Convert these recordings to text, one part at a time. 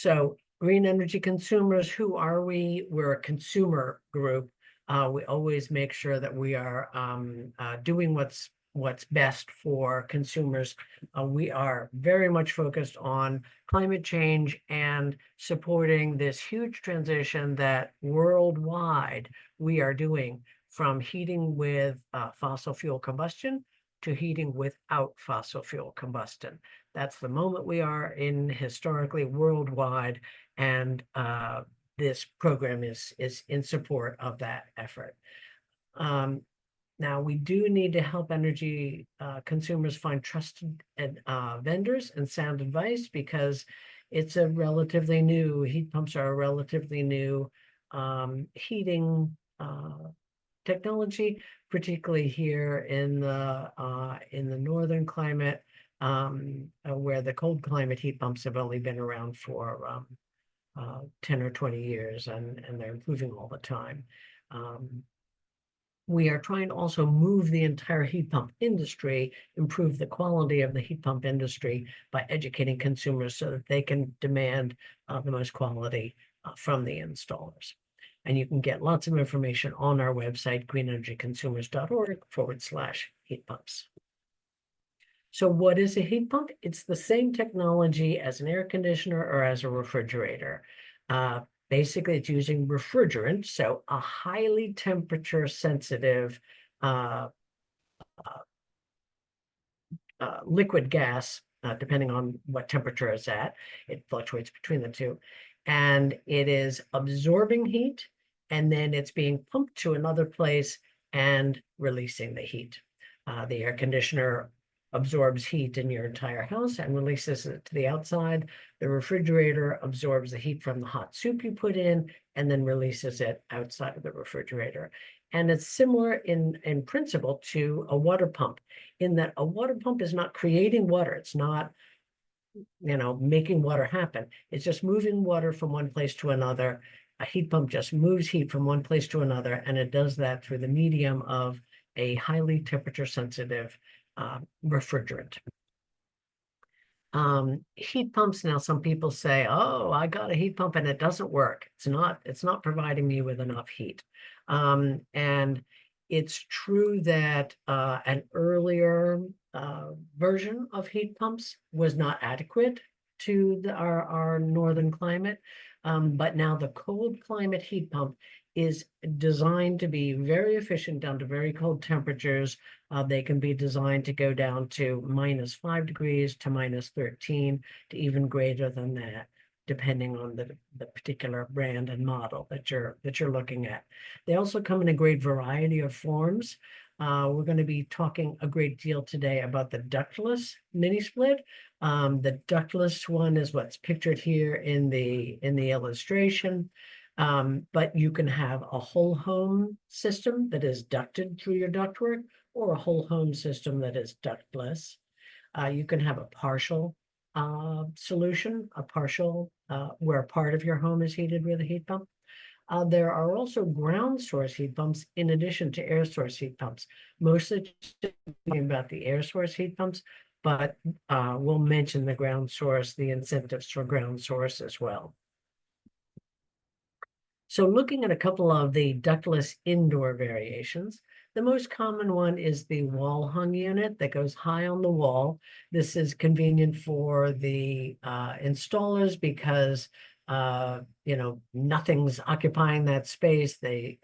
So green energy consumers, who are we? We're a consumer group. We always make sure that we are doing what's best for consumers. We are very much focused on climate change and supporting this huge transition that worldwide we are doing from heating with fossil fuel combustion to heating without fossil fuel combustion. That's the moment we are in historically worldwide, and this program is in support of that effort. Now, we do need to help energy consumers find trusted vendors and sound advice, because it's a relatively new, heat pumps are a relatively new heating technology, particularly here in the northern climate, where the cold climate heat pumps have only been around for 10 or 20 years, and they're improving all the time. We are trying to also move the entire heat pump industry, improve the quality of the heat pump industry by educating consumers so that they can demand the most quality from the installers. And you can get lots of information on our website, greenenergyconsumers.org/heat pumps. So what is a heat pump? It's the same technology as an air conditioner or as a refrigerator. Basically, it's using refrigerant, so a highly temperature sensitive liquid gas, depending on what temperature it's at. It fluctuates between the two. And it is absorbing heat, and then it's being pumped to another place and releasing the heat. The air conditioner absorbs heat in your entire house and releases it to the outside. The refrigerator absorbs the heat from the hot soup you put in and then releases it outside of the refrigerator. And it's similar in principle to a water pump, in that a water pump is not creating water. It's not, making water happen. It's just moving water from one place to another. A heat pump just moves heat from one place to another, and it does that through the medium of a highly temperature sensitive refrigerant. Heat pumps, now some people say, oh, I got a heat pump and it doesn't work. It's not providing me with enough heat. And it's true that an earlier version of heat pumps was not adequate to our northern climate. But now the cold climate heat pump is designed to be very efficient down to very cold temperatures. They can be designed to go down to -5 degrees to -13 to even greater than that, depending on the particular brand and model that you're looking at. They also come in a great variety of forms. We're going to be talking a great deal today about the ductless mini split. The ductless one is what's pictured here in the illustration. But you can have a whole home system that is ducted through your ductwork, or a whole home system that is ductless. You can have a partial solution, where a part of your home is heated with a heat pump. There are also ground source heat pumps in addition to air source heat pumps. Mostly talking about the air source heat pumps, but we'll mention the ground source, the incentives for ground source as well. So looking at a couple of the ductless indoor variations, the most common one is the wall hung unit that goes high on the wall. This is convenient for the installers because nothing's occupying that space. They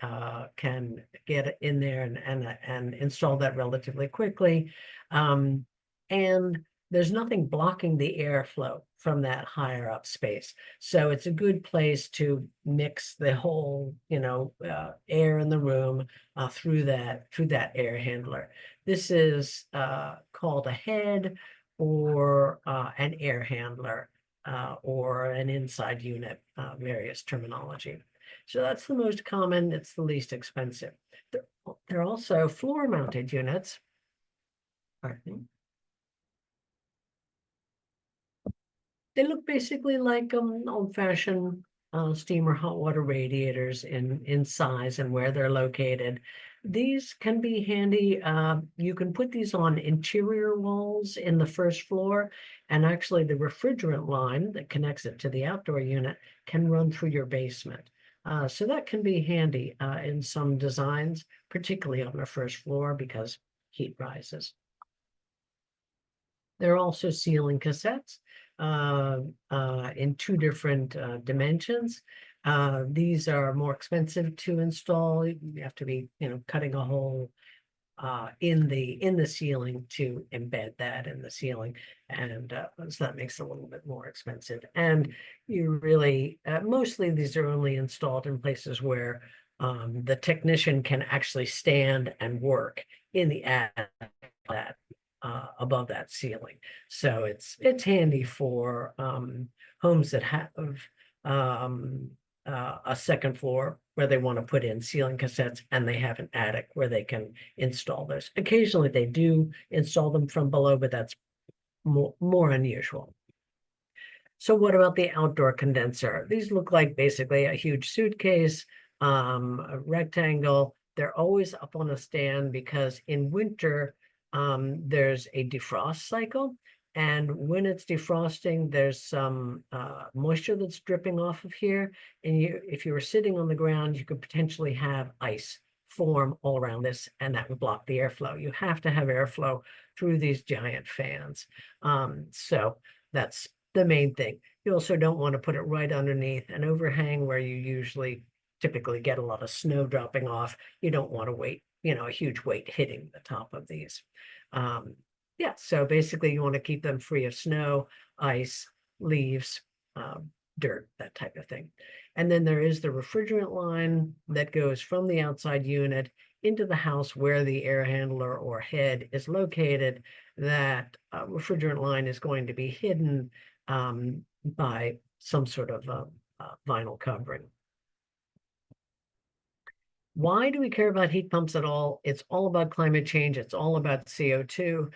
can get in there and install that relatively quickly. And there's nothing blocking the airflow from that higher up space. So it's a good place to mix the whole, air in the room through that air handler. This is called a head, or an air handler, or an inside unit, various terminology. So that's the most common. It's the least expensive. There are also floor mounted units. Pardon me. They look basically like old-fashioned steam or hot water radiators in size and where they're located. These can be handy. You can put these on interior walls in the first floor, and actually the refrigerant line that connects it to the outdoor unit can run through your basement. So that can be handy in some designs, particularly on the first floor because heat rises. There are also ceiling cassettes in two different dimensions. These are more expensive to install. You have to be, cutting a hole in the ceiling to embed that in the ceiling, and so that makes it a little bit more expensive. And you really mostly these are only installed in places where the technician can actually stand and work in the attic that above that ceiling. So it's handy for homes that have um, a second floor where they want to put in ceiling cassettes and they have an attic where they can install those. Occasionally they do install them from below, but that's more unusual. So what about the outdoor condenser? These look like basically a huge suitcase, a rectangle. They're always up on a stand because in winter, there's a defrost cycle. And when it's defrosting, there's some moisture that's dripping off of here. And if you were sitting on the ground, you could potentially have ice form all around this, and that would block the airflow. You have to have airflow through these giant fans. So that's the main thing. You also don't want to put it right underneath an overhang where you typically get a lot of snow dropping off. You don't want to wait, a huge weight hitting the top of these. Yeah, so basically you want to keep them free of snow, ice, leaves, dirt, that type of thing. And then there is the refrigerant line that goes from the outside unit into the house where the air handler or head is located. That refrigerant line is going to be hidden by some sort of vinyl covering. Why do we care about heat pumps at all? It's all about climate change. It's all about CO2.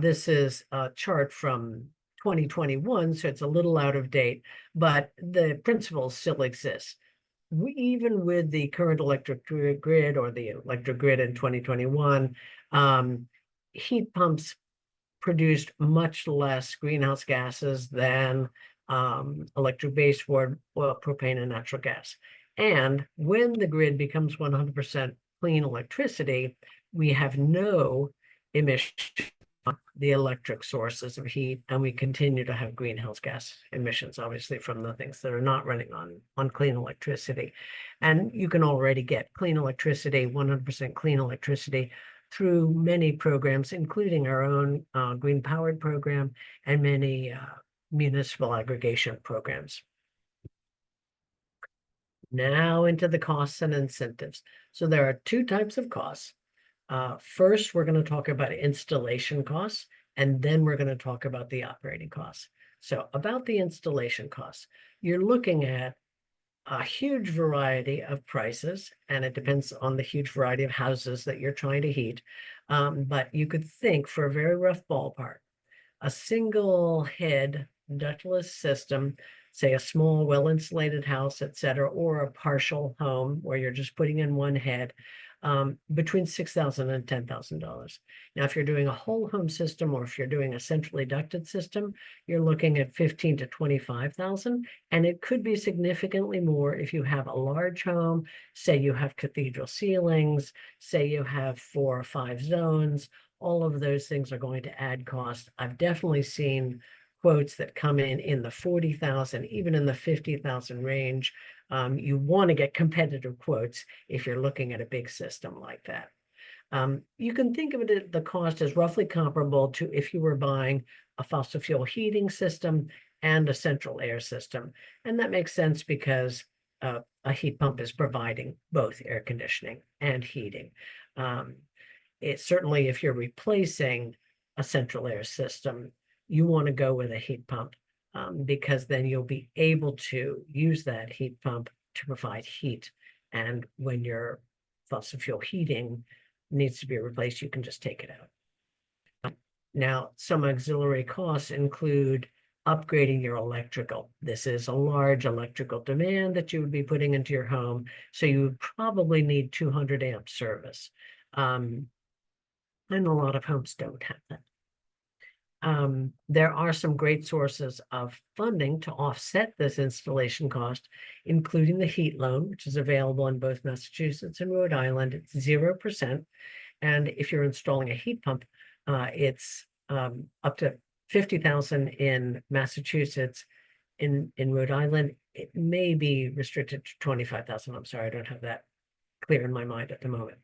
This is a chart from 2021, so it's a little out of date, but the principles still exist. Even with the current electric grid or the electric grid in 2021, heat pumps produced much less greenhouse gases than electric baseboard, oil, propane, and natural gas. And when the grid becomes 100% clean electricity, we have no emission from the electric sources of heat, and we continue to have greenhouse gas emissions, obviously, from the things that are not running on clean electricity. And you can already get clean electricity, 100% clean electricity, through many programs, including our own Green Powered program and many municipal aggregation programs. Now into the costs and incentives. So there are two types of costs. First, we're going to talk about installation costs, and then we're going to talk about the operating costs. So about the installation costs, you're looking at a huge variety of prices, and it depends on the huge variety of houses that you're trying to heat. But you could think, for a very rough ballpark, a single head ductless system, say a small, well-insulated house, etc., or a partial home where you're just putting in one head, between $6,000 and $10,000. Now, if you're doing a whole home system or if you're doing a centrally ducted system, you're looking at $15,000 to $25,000, and it could be significantly more if you have a large home. Say you have cathedral ceilings, say you have 4 or 5 zones. All of those things are going to add cost. I've definitely seen quotes that come in the 40,000, even in the 50,000 range. You want to get competitive quotes if you're looking at a big system like that. You can think of it, the cost as roughly comparable to if you were buying a fossil fuel heating system and a central air system. And that makes sense because a heat pump is providing both air conditioning and heating. It's certainly, if you're replacing a central air system, you want to go with a heat pump because then you'll be able to use that heat pump to provide heat. And when your fossil fuel heating needs to be replaced, you can just take it out. Now, some auxiliary costs include upgrading your electrical. This is a large electrical demand that you would be putting into your home, so you would probably need 200 amp service. And a lot of homes don't have that. There are some great sources of funding to offset this installation cost, including the heat loan, which is available in both Massachusetts and Rhode Island. It's 0%. And if you're installing a heat pump, it's up to 50,000 in Massachusetts. In Rhode Island, it may be restricted to 25,000. I'm sorry, I don't have that clear in my mind at the moment.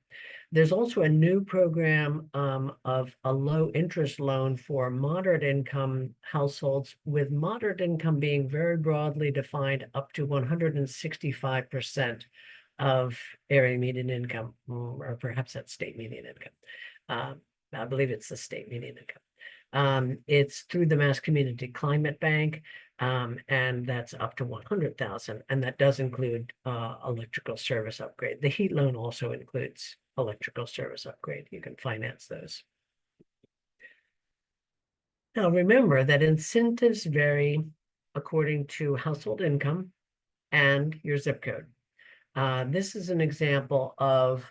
There's also a new program of a low interest loan for moderate income households, with moderate income being very broadly defined up to 165% of area median income, or perhaps that's state median income. I believe it's the state median income. It's through the Mass Community Climate Bank, and that's up to 100,000, and that does include electrical service upgrade. The heat loan also includes electrical service upgrade. You can finance those. Now remember that incentives vary according to household income and your zip code. This is an example of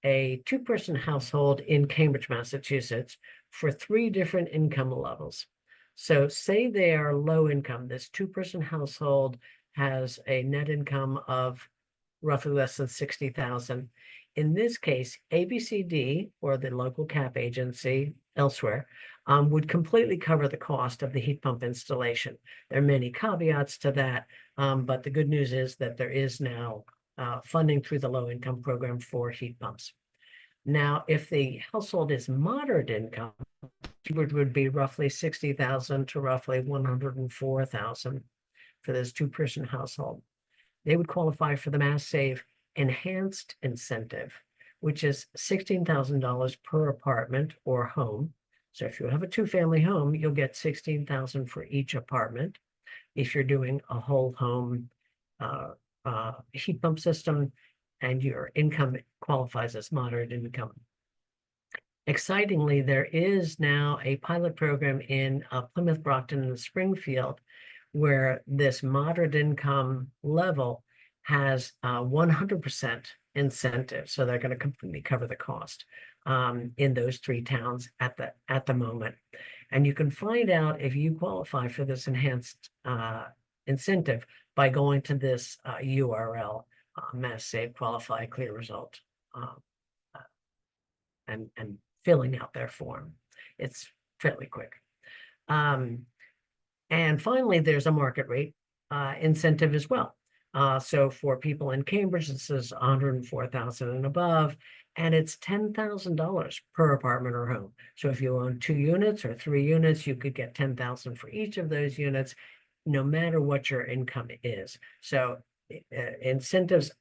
a two-person household in Cambridge, Massachusetts, for 3 different income levels. So say they are low income. This two-person household has a net income of roughly less than 60,000. In this case, ABCD, or the local cap agency elsewhere, would completely cover the cost of the heat pump installation. There are many caveats to that, but the good news is that there is now funding through the low income program for heat pumps. Now, if the household is moderate income, it would be roughly 60,000 to roughly 104,000 for this two-person household. They would qualify for the Mass Save Enhanced Incentive, which is $16,000 per apartment or home. So if you have a two-family home, you'll get $16,000 for each apartment. If you're doing a whole home heat pump system and your income qualifies as moderate income. Excitingly, there is now a pilot program in Plymouth, Brockton, and Springfield, where this moderate income level has 100% incentive. So they're going to completely cover the cost in those 3 towns at the moment. And you can find out if you qualify for this enhanced incentive by going to this URL, Mass Save Qualify Clear Result, and filling out their form. It's fairly quick. And finally, there's a market rate incentive as well. So for people in Cambridge, this is 104,000 and above, and it's $10,000 per apartment or home. So if you own 2 units or 3 units, you could get 10,000 for each of those units, no matter what your income is. So incentives,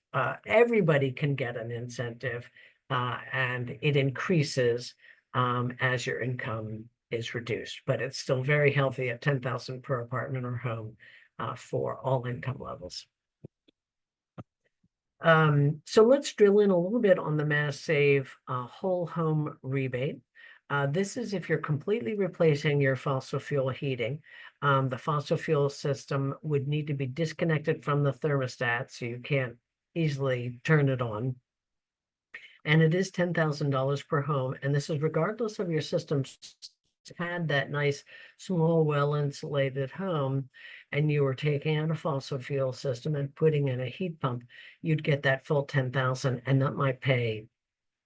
everybody can get an incentive, and it increases as your income is reduced, but it's still very healthy at 10,000 per apartment or home for all income levels. So let's drill in a little bit on the Mass Save whole home rebate. This is if you're completely replacing your fossil fuel heating. The fossil fuel system would need to be disconnected from the thermostat, so you can't easily turn it on. And it is $10,000 per home, and this is regardless of your system's had that nice small well-insulated home and you were taking out a fossil fuel system and putting in a heat pump, you'd get that full 10,000, and that might pay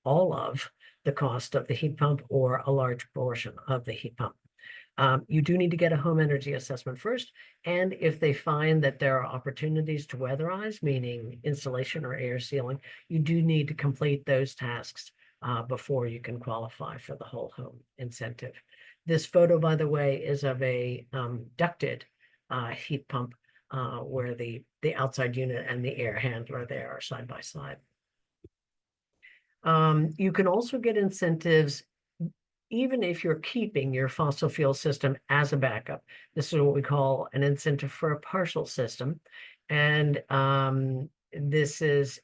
all of the cost of the heat pump or a large portion of the heat pump. You do need to get a home energy assessment first, and if they find that there are opportunities to weatherize, meaning insulation or air sealing, you do need to complete those tasks before you can qualify for the whole home incentive. This photo, by the way, is of a ducted heat pump where the outside unit and the air handler there are side by side. You can also get incentives even if you're keeping your fossil fuel system as a backup. This is what we call an incentive for a partial system. And this is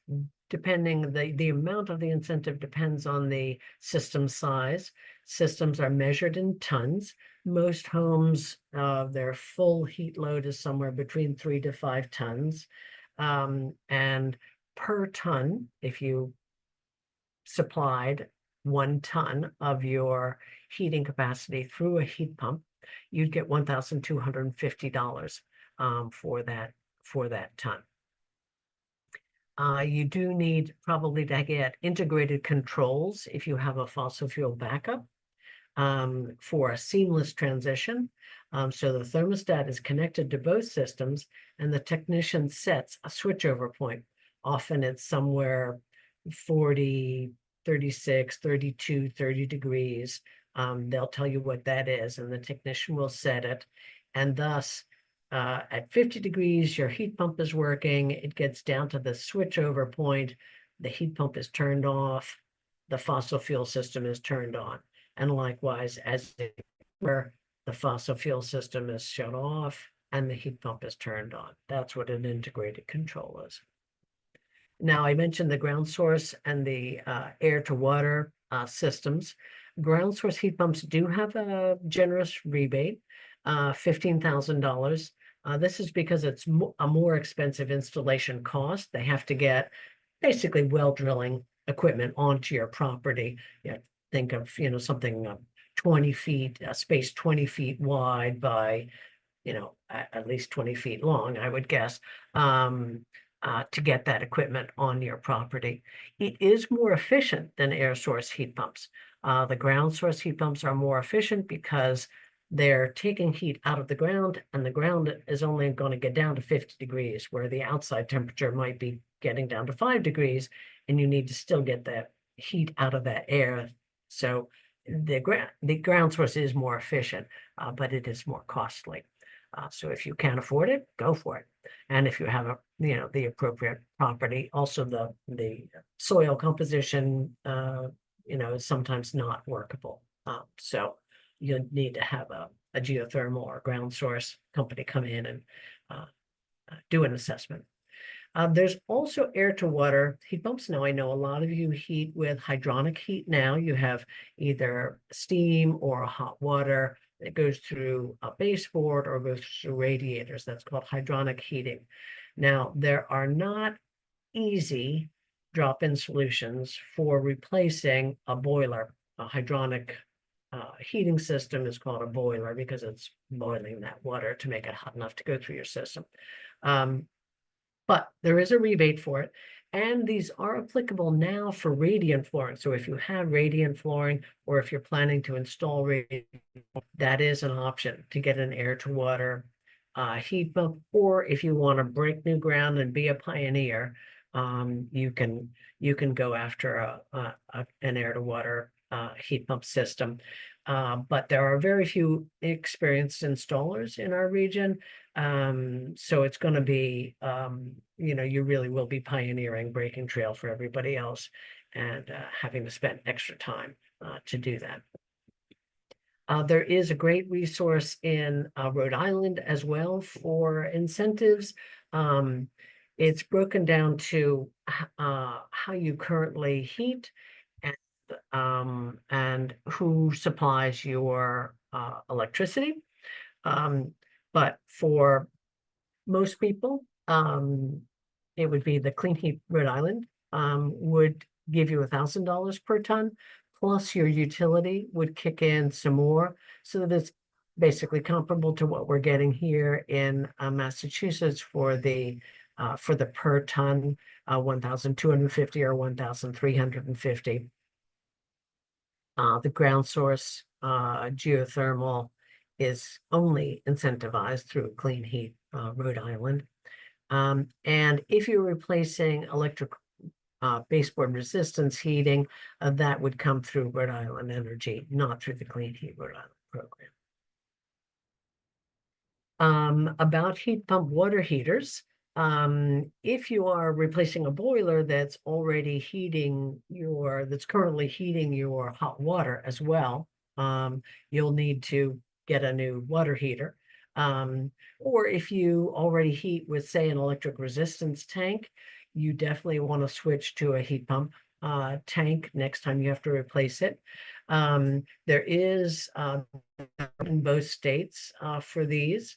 depending, the amount of the incentive depends on the system size. Systems are measured in tons. Most homes, their full heat load is somewhere between 3 to 5 tons. And per ton, if you supplied 1 ton of your heating capacity through a heat pump, you'd get $1,250 for that ton. You do need probably to get integrated controls if you have a fossil fuel backup for a seamless transition. So the thermostat is connected to both systems, and the technician sets a switchover point. Often it's somewhere 40, 36, 32, 30 degrees. They'll tell you what that is, and the technician will set it. And thus, at 50 degrees, your heat pump is working. It gets down to the switchover point. The heat pump is turned off. The fossil fuel system is turned on. And likewise, as where the fossil fuel system is shut off and the heat pump is turned on. That's what an integrated control is. Now, I mentioned the ground source and the air to water systems. Ground source heat pumps do have a generous rebate, $15,000. This is because it's a more expensive installation cost. They have to get basically well drilling equipment onto your property. You think of, something 20 feet, a space 20 feet wide by, at least 20 feet long, I would guess, to get that equipment on your property. It is more efficient than air source heat pumps. The ground source heat pumps are more efficient because they're taking heat out of the ground, and the ground is only going to get down to 50 degrees, where the outside temperature might be getting down to 5 degrees, and you need to still get that heat out of that air. So the ground source is more efficient, but it is more costly. So if you can't afford it, go for it. And if you have the appropriate property, also the soil composition, is sometimes not workable. So you need to have a geothermal or ground source company come in and do an assessment. There's also air to water heat pumps. Now, I know a lot of you heat with hydronic heat now. You have either steam or hot water that goes through a baseboard or goes through radiators. That's called hydronic heating. Now, there are not easy drop-in solutions for replacing a boiler. A hydronic heating system is called a boiler because it's boiling that water to make it hot enough to go through your system. But there is a rebate for it. And these are applicable now for radiant flooring. So if you have radiant flooring, or if you're planning to install radiant, that is an option to get an air to water heat pump. Or if you want to break new ground and be a pioneer, you can go after an air to water heat pump system. But there are very few experienced installers in our region. So it's going to be, you really will be pioneering, breaking trail for everybody else, and having to spend extra time to do that. There is a great resource in Rhode Island as well for incentives. It's broken down to how you currently heat and who supplies your electricity. But for most people, it would be the Clean Heat Rhode Island would give you $1,000 per ton, plus your utility would kick in some more. So that it's basically comparable to what we're getting here in Massachusetts for the per ton, 1,250 or 1,350. The ground source geothermal is only incentivized through Clean Heat Rhode Island. And if you're replacing electric baseboard resistance heating, that would come through Rhode Island Energy, not through the Clean Heat Rhode Island program. About heat pump water heaters, if you are replacing a boiler that's already that's currently heating your hot water as well, you'll need to get a new water heater. Or if you already heat with, say, an electric resistance tank, you definitely want to switch to a heat pump tank next time you have to replace it. There is in both states for these.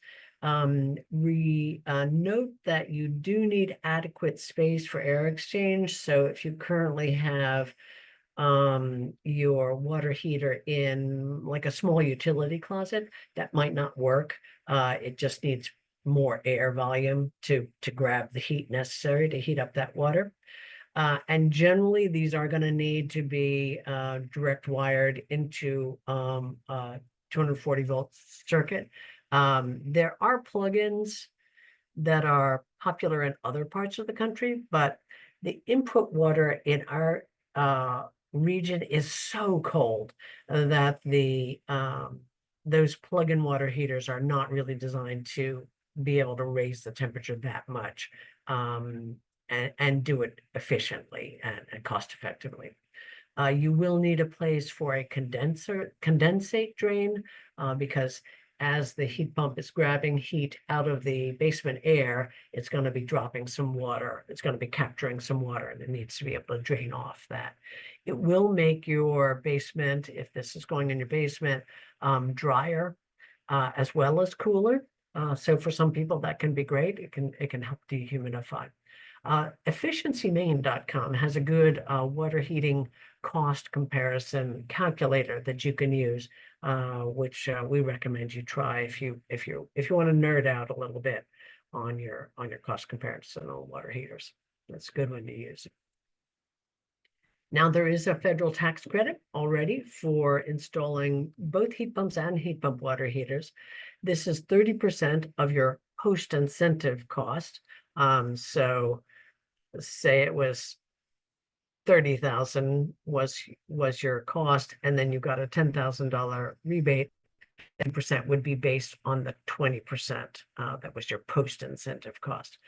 We note that you do need adequate space for air exchange. So if you currently have your water heater in like a small utility closet, that might not work. It just needs more air volume to grab the heat necessary to heat up that water. And generally, these are going to need to be direct wired into 240 volt circuit. There are plugins that are popular in other parts of the country, but the input water in our region is so cold that those plug-in water heaters are not really designed to be able to raise the temperature that much and do it efficiently and cost effectively. You will need a place for a condensate drain because as the heat pump is grabbing heat out of the basement air, it's going to be dropping some water. It's going to be capturing some water, and it needs to be able to drain off that. It will make your basement, if this is going in your basement, drier as well as cooler. So for some people that can be great. It can help dehumidify. Efficiencymain.com has a good water heating cost comparison calculator that you can use, which we recommend you try if you want to nerd out a little bit on your cost comparison on water heaters. That's a good one to use. Now there is a federal tax credit already for installing both heat pumps and heat pump water heaters. This is 30% of your post incentive cost. So say it was 30,000 was your cost, and then you got a $10,000 rebate. 10% would be based on the 20% that was your post incentive cost,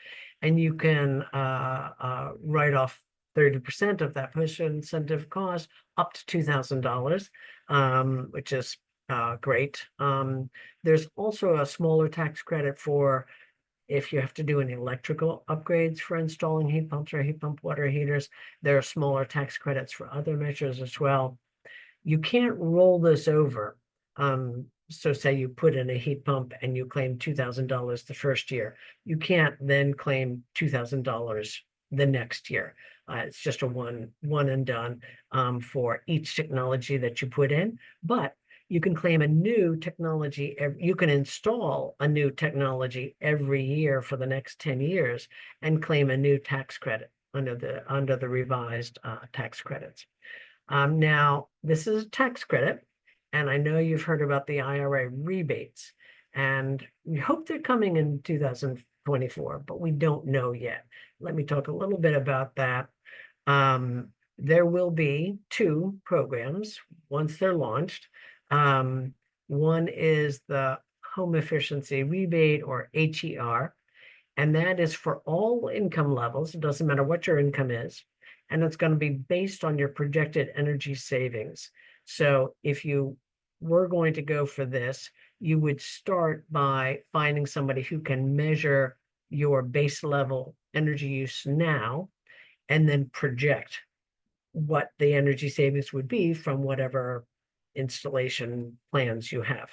and you can write off 30% of that post incentive cost up to $2,000, which is great. There's also a smaller tax credit for if you have to do any electrical upgrades for installing heat pumps or heat pump water heaters. There are smaller tax credits for other measures as well. You can't roll this over. So say you put in a heat pump and you claim $2,000 the first year. You can't then claim $2,000 the next year. It's just a one and done for each technology that you put in. But you can claim a new technology. You can install a new technology every year for the next 10 years and claim a new tax credit under the revised tax credits. Now, this is a tax credit, and I know you've heard about the IRA rebates, and we hope they're coming in 2024, but we don't know yet. Let me talk a little bit about that. There will be two programs once they're launched. One is the Home Efficiency Rebate, or HER, and that is for all income levels. It doesn't matter what your income is, and it's going to be based on your projected energy savings. So if you were going to go for this, you would start by finding somebody who can measure your base level energy use now and then project what the energy savings would be from whatever installation plans you have.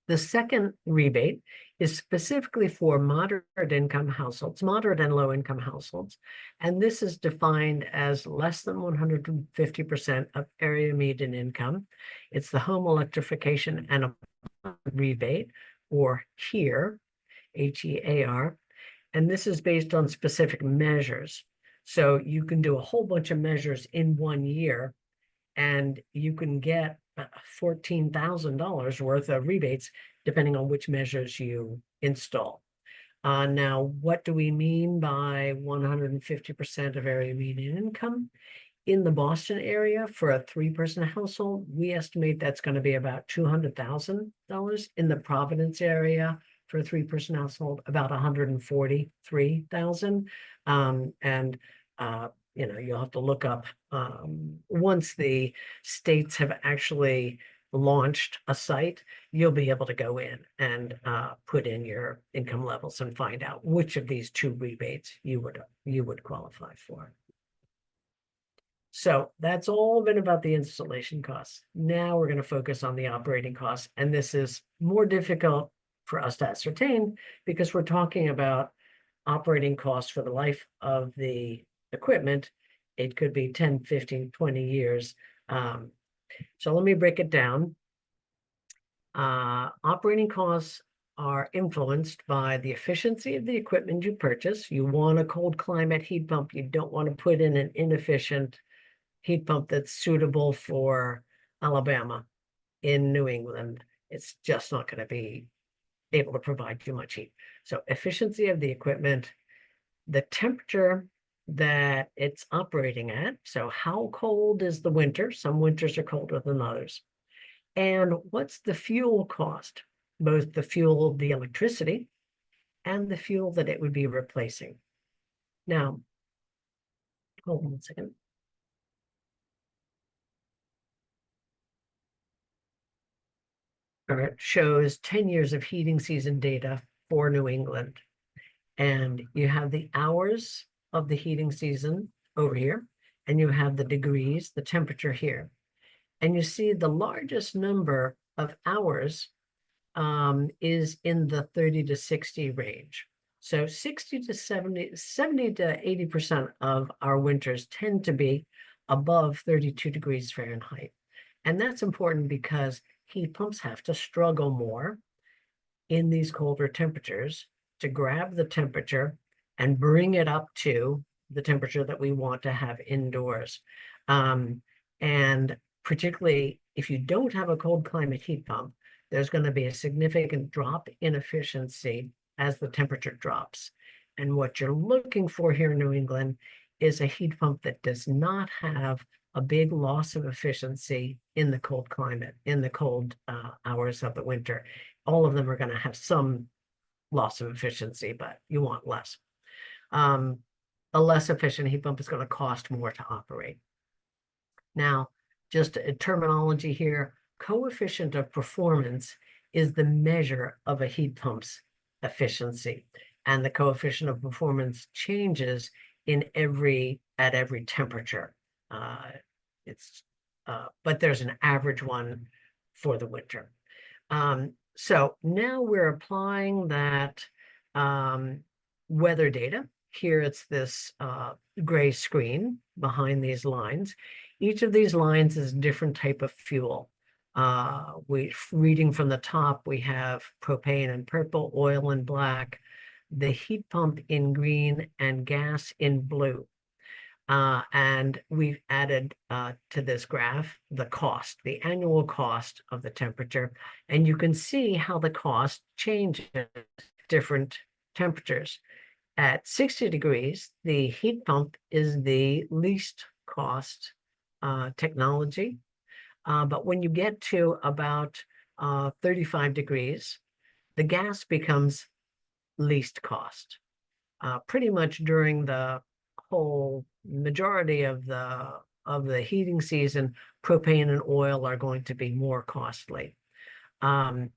The second rebate is specifically for moderate income households, moderate and low income households. And this is defined as less than 150% of area median income. It's the home electrification and rebate, or HEAR, HEAR. And this is based on specific measures. So you can do a whole bunch of measures in 1 year, and you can get $14,000 worth of rebates depending on which measures you install. Now, what do we mean by 150% of area median income? In the Boston area, for a 3-person household, we estimate that's going to be about $200,000. In the Providence area, for a 3-person household, about $143,000. You'll have to look up once the states have actually launched a site, you'll be able to go in and put in your income levels and find out which of these two rebates you would qualify for. So that's all been about the installation costs. Now we're going to focus on the operating costs. And this is more difficult for us to ascertain because we're talking about operating costs for the life of the equipment. It could be 10, 15, 20 years. So let me break it down. Operating costs are influenced by the efficiency of the equipment you purchase. You want a cold climate heat pump. You don't want to put in an inefficient heat pump that's suitable for Alabama. In New England, it's just not going to be able to provide too much heat. So efficiency of the equipment, the temperature that it's operating at. So how cold is the winter? Some winters are colder than others. And what's the fuel cost? Both the fuel, the electricity, and the fuel that it would be replacing. Now, hold on 1 second. It shows 10 years of heating season data for New England. And you have the hours of the heating season over here, and you have the degrees, the temperature here. And you see the largest number of hours is in the 30 to 60 range. So 60 to 70, 70 to 80% of our winters tend to be above 32 degrees Fahrenheit. And that's important because heat pumps have to struggle more in these colder temperatures to grab the temperature and bring it up to the temperature that we want to have indoors. And particularly if you don't have a cold climate heat pump, there's going to be a significant drop in efficiency as the temperature drops. And what you're looking for here in New England is a heat pump that does not have a big loss of efficiency in the cold climate, in the cold hours of the winter. All of them are going to have some loss of efficiency, but you want less. A less efficient heat pump is going to cost more to operate. Now, just a terminology here, coefficient of performance is the measure of a heat pump's efficiency. And the coefficient of performance changes at every temperature. But there's an average one for the winter. So now we're applying that weather data. Here it's this gray screen behind these lines. Each of these lines is a different type of fuel. Reading from the top, we have propane in purple, oil in black, the heat pump in green, and gas in blue. And we've added to this graph the cost, the annual cost of the temperature. And you can see how the cost changes at different temperatures. At 60 degrees, the heat pump is the least cost technology. But when you get to about 35 degrees, the gas becomes least cost. Pretty much during the whole majority of the heating season, propane and oil are going to be more costly. Now,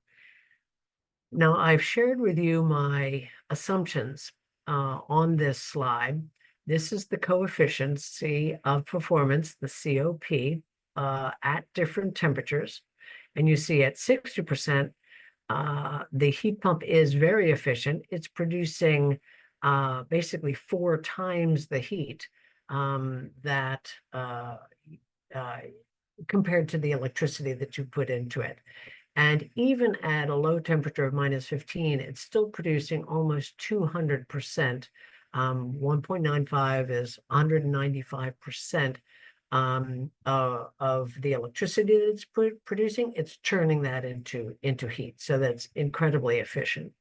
I've shared with you my assumptions on this slide. This is the coefficient of performance, the COP, at different temperatures. And you see at 60%, the heat pump is very efficient. It's producing basically 4 times the heat that compared to the electricity that you put into it. And even at a low temperature of -15, it's still producing almost 200%. 1.95 is 195% of the electricity that it's producing. It's turning that into heat. So that's incredibly efficient.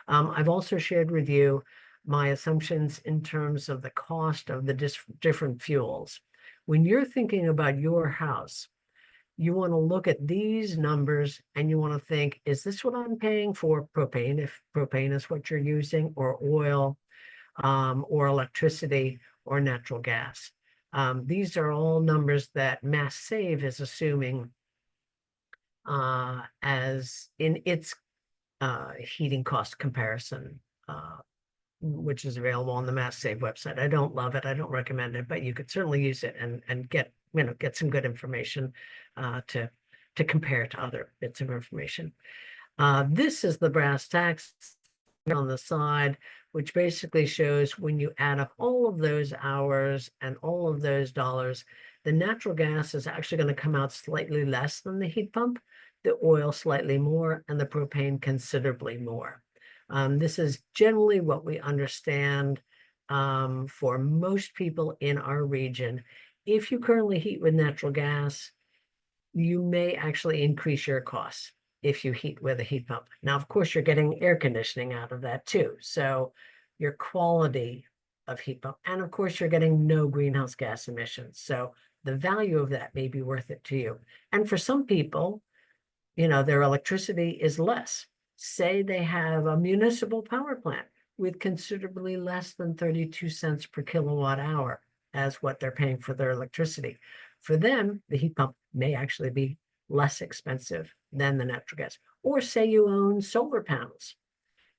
I've also shared with you my assumptions in terms of the cost of the different fuels. When you're thinking about your house, you want to look at these numbers and you want to think, is this what I'm paying for propane, if propane is what you're using, or oil, or electricity, or natural gas? These are all numbers that Mass Save is assuming as in its heating cost comparison which is available on the Mass Save website. I don't love it. I don't recommend it, but you could certainly use it and get, get some good information to compare to other bits of information. This is the brass tacks on the side, which basically shows when you add up all of those hours and all of those dollars, the natural gas is actually going to come out slightly less than the heat pump, the oil slightly more, and the propane considerably more. This is generally what we understand for most people in our region. If you currently heat with natural gas, you may actually increase your costs if you heat with a heat pump. Now, of course, you're getting air conditioning out of that too. So your quality of heat pump, and of course, you're getting no greenhouse gas emissions. So the value of that may be worth it to you. And for some people, their electricity is less. Say they have a municipal power plant with considerably less than 32 cents per kilowatt hour as what they're paying for their electricity. For them, the heat pump may actually be less expensive than the natural gas. Or say you own solar panels.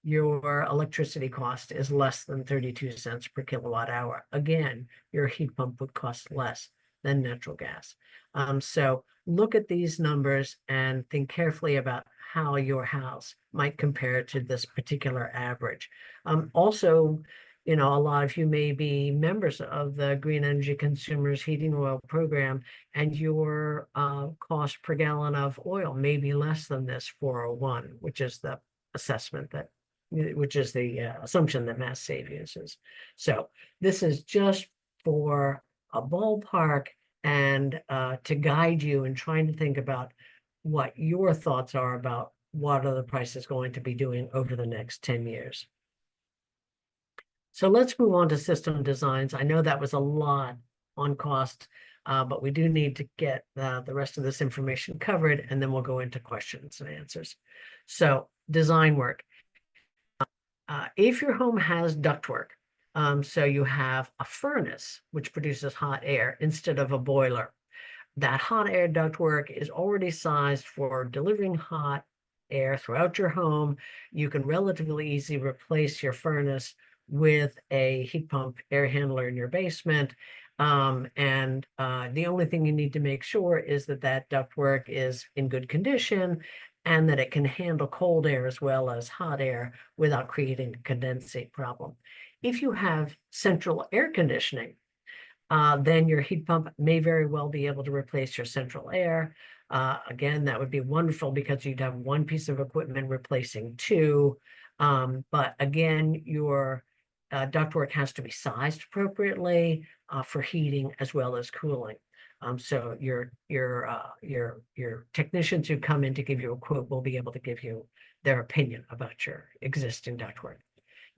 Your electricity cost is less than 32 cents per kilowatt hour. Again, your heat pump would cost less than natural gas. So look at these numbers and think carefully about how your house might compare to this particular average. Also, a lot of you may be members of the Green Energy Consumers Heating Oil Program, and your cost per gallon of oil may be less than this 401, which is the assessment which is the assumption that Mass Save uses. So this is just for a ballpark and to guide you in trying to think about what your thoughts are about what are the prices going to be doing over the next 10 years. So let's move on to system designs. I know that was a lot on cost, but we do need to get the rest of this information covered, and then we'll go into questions and answers. So design work. If your home has ductwork, so you have a furnace which produces hot air instead of a boiler, that hot air ductwork is already sized for delivering hot air throughout your home. You can relatively easily replace your furnace with a heat pump air handler in your basement. The only thing you need to make sure is that that ductwork is in good condition and that it can handle cold air as well as hot air without creating a condensate problem. If you have central air conditioning, then your heat pump may very well be able to replace your central air. Again, that would be wonderful because you'd have one piece of equipment replacing two. But again, your ductwork has to be sized appropriately for heating as well as cooling. So your technicians who come in to give you a quote will be able to give you their opinion about your existing ductwork.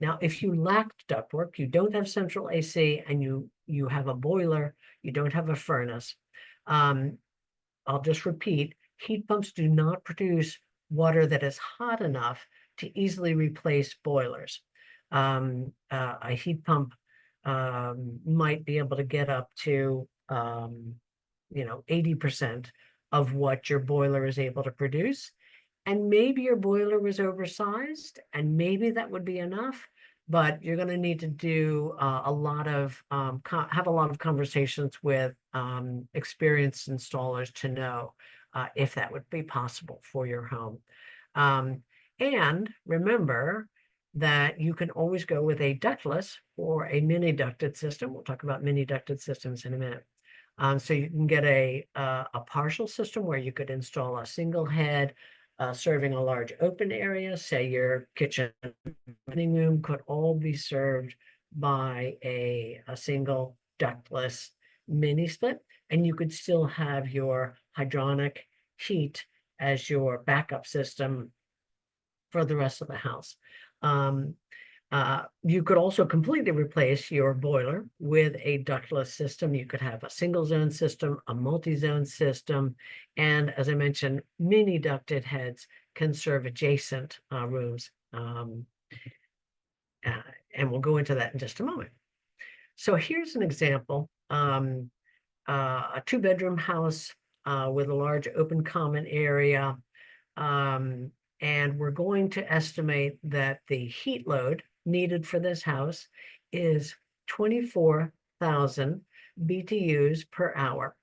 Now, if you lack ductwork, you don't have central AC, and you have a boiler, you don't have a furnace, I'll just repeat, heat pumps do not produce water that is hot enough to easily replace boilers. A heat pump might be able to get up to 80% of what your boiler is able to produce. And maybe your boiler was oversized, and maybe that would be enough, but you're going to need to do have a lot of conversations with experienced installers to know if that would be possible for your home. And remember that you can always go with a ductless or a mini ducted system. We'll talk about mini ducted systems in a minute. So you can get a partial system where you could install a single head serving a large open area. Say your kitchen, living room could all be served by a single ductless mini split, and you could still have your hydronic heat as your backup system for the rest of the house. You could also completely replace your boiler with a ductless system. You could have a single zone system, a multi-zone system, and as I mentioned, mini ducted heads can serve adjacent rooms. And we'll go into that in just a moment. So here's an example, a 2-bedroom house with a large open common area. And we're going to estimate that the heat load needed for this house is 24,000 BTUs per hour.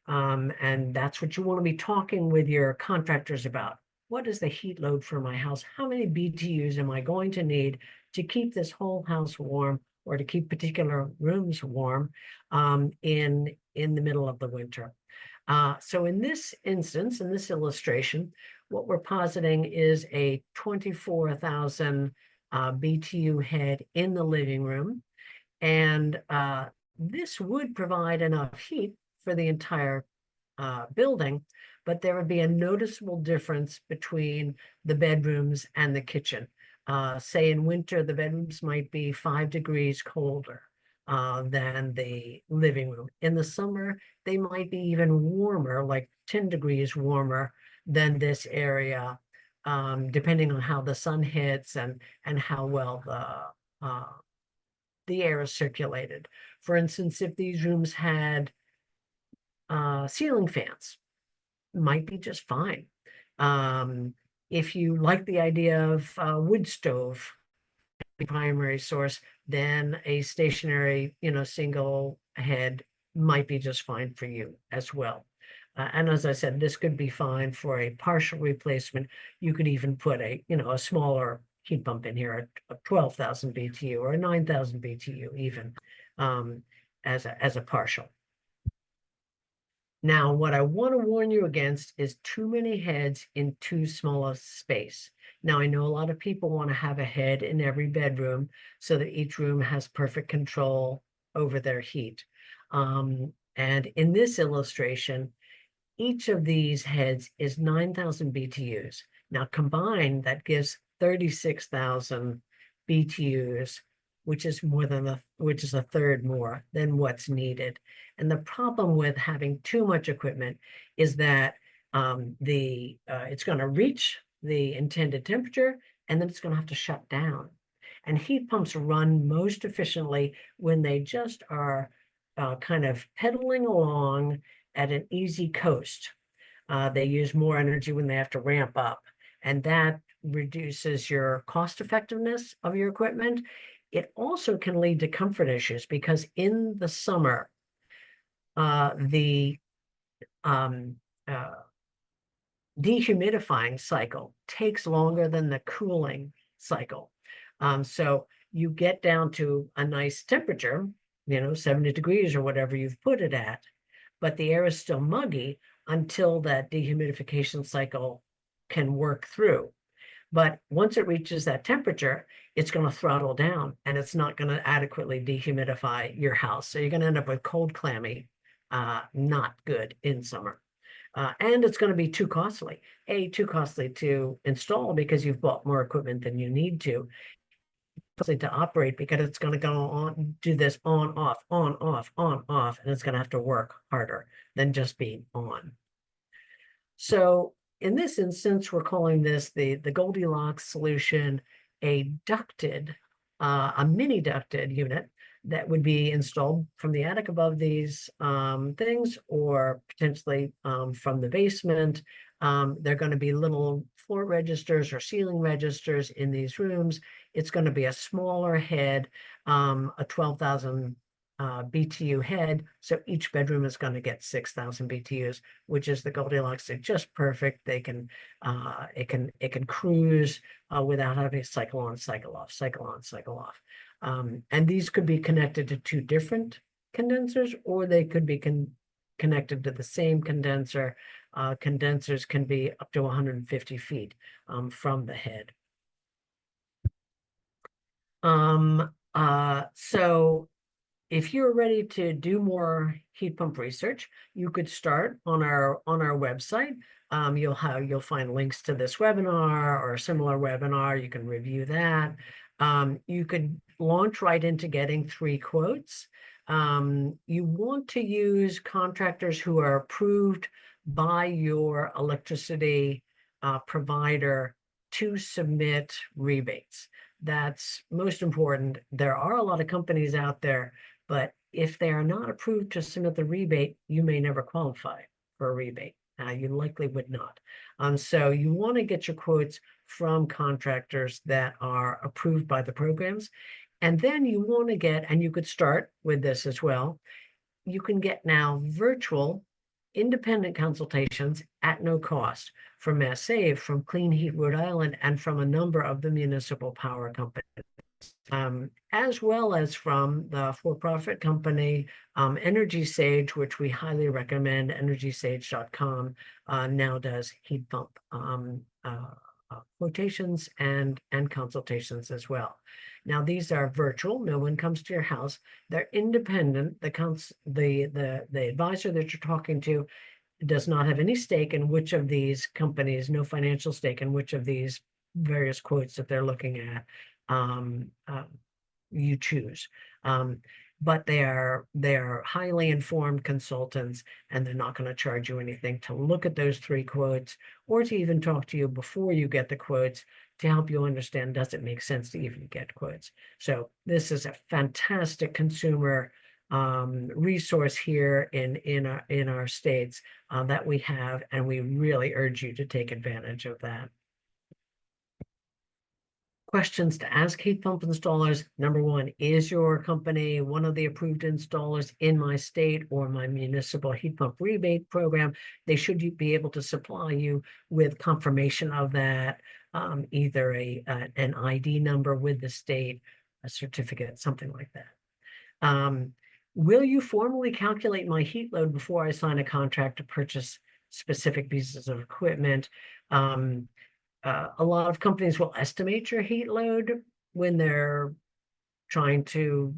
And that's what you want to be talking with your contractors about. What is the heat load for my house? How many BTUs am I going to need to keep this whole house warm or to keep particular rooms warm in the middle of the winter? So in this instance, in this illustration, what we're positing is a 24,000 BTU head in the living room. And this would provide enough heat for the entire building, but there would be a noticeable difference between the bedrooms and the kitchen. Say in winter, the bedrooms might be 5 degrees colder than the living room. In the summer, they might be even warmer, like 10 degrees warmer than this area, depending on how the sun hits and how well the air is circulated. For instance, if these rooms had ceiling fans, might be just fine. If you like the idea of wood stove primary source, then a stationary, single head might be just fine for you as well. And as I said, this could be fine for a partial replacement. You could even put a smaller heat pump in here, a 12,000 BTU or a 9,000 BTU even, as a partial. Now, what I want to warn you against is too many heads in too small a space. Now, I know a lot of people want to have a head in every bedroom so that each room has perfect control over their heat. And in this illustration, each of these heads is 9,000 BTUs. Now, combined, that gives 36,000 BTUs, which is a third more than what's needed. And the problem with having too much equipment is that it's going to reach the intended temperature, and then it's going to have to shut down. And heat pumps run most efficiently when they just are kind of pedaling along at an easy coast. They use more energy when they have to ramp up, and that reduces your cost effectiveness of your equipment. It also can lead to comfort issues because in the summer, the dehumidifying cycle takes longer than the cooling cycle. So you get down to a nice temperature, 70 degrees or whatever you've put it at, but the air is still muggy until that dehumidification cycle can work through. But once it reaches that temperature, it's going to throttle down and it's not going to adequately dehumidify your house. So you're going to end up with cold, clammy, not good in summer. And it's going to be too costly. Too costly to install because you've bought more equipment than you need to. Costly to operate because it's going to go on, do this on, off, on, off, on, off, and it's going to have to work harder than just being on. So in this instance, we're calling this the Goldilocks solution, a mini ducted unit that would be installed from the attic above these things, or potentially from the basement. They're going to be little floor registers or ceiling registers in these rooms. It's going to be a smaller head, a 12,000 BTU head. So each bedroom is going to get 6,000 BTUs, which is the Goldilocks. They're just perfect. They can, it can cruise without having to cycle on, cycle off, cycle on, cycle off. And these could be connected to two different condensers, or they could be connected to the same condenser. Condensers can be up to 150 feet from the head. So if you're ready to do more heat pump research, you could start on our website. You'll find links to this webinar or a similar webinar. You can review that. You could launch right into getting 3 quotes. You want to use contractors who are approved by your electricity provider to submit rebates. That's most important. There are a lot of companies out there, but if they are not approved to submit the rebate, you may never qualify for a rebate. You likely would not. So you want to get your quotes from contractors that are approved by the programs. And then you want to get, and you could start with this as well, you can get now virtual independent consultations at no cost from Mass Save, from Clean Heat Rhode Island, and from a number of the municipal power companies, as well as from the for-profit company Energy Sage, which we highly recommend. EnergySage.com now does heat pump quotations and consultations as well. Now these are virtual. No one comes to your house. They're independent. The advisor that you're talking to does not have any stake in which of these companies, no financial stake in which of these various quotes that they're looking at you choose. But they are highly informed consultants, and they're not going to charge you anything to look at those 3 quotes, or to even talk to you before you get the quotes, to help you understand, does it make sense to even get quotes. So this is a fantastic consumer resource here in our states that we have, and we really urge you to take advantage of that. Questions to ask heat pump installers. Number 1, is your company one of the approved installers in my state or my municipal heat pump rebate program? They should be able to supply you with confirmation of that, either an ID number with the state, a certificate, something like that. Will you formally calculate my heat load before I sign a contract to purchase specific pieces of equipment? A lot of companies will estimate your heat load when they're trying to